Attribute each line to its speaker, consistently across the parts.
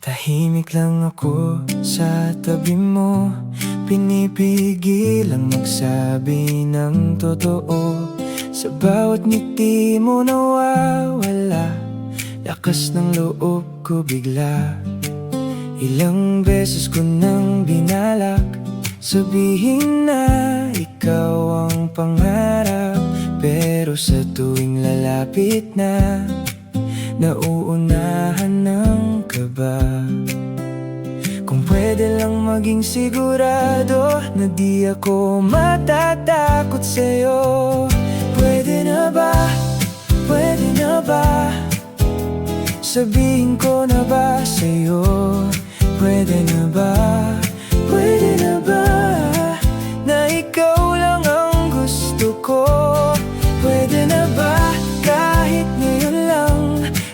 Speaker 1: Tahimik lang ako sa tabi mo, pinipigil ang magsabi ng totoo. Sa bawat ngiti mo nawawala lakas ng loob ko bigla. Ilang beses ko nang binalak sabihin na ikaw ang pangarap, pero sa tuwing lalapit na nauunahan ng kaba. Kung pwede lang maging sigurado na di ako matatakot sa'yo. Pwede na ba? Pwede na ba? Sabihin ko na ba sa'yo? Pwede na ba? Pwede na ba? Na ikaw lang ang gusto ko. Pwede na ba? Kahit ngayon lang,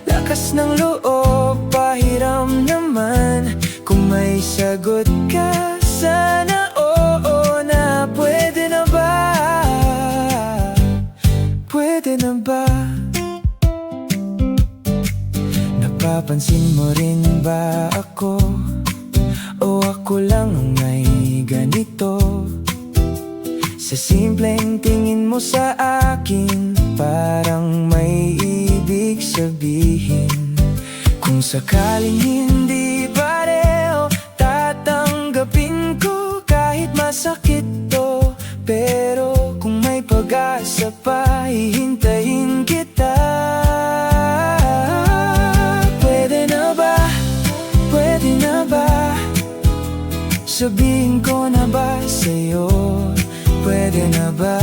Speaker 1: lakas ng loob, pahiram naman. Kung may sagot ka, sana oo na. Pwede na ba? Pwede na ba? Napapansin mo rin ba ako? O ako lang ang may ganito? Sa simpleng tingin mo sa akin, parang may ibig sabihin. Kung sakaling hindi pareho, tatanggapin ko kahit masakit to. Pero kung may pag-asa pa, hihintayin kita. Pwede na ba? Pwede na ba? Sabihin ko na ba sa'yo? Pwede na ba?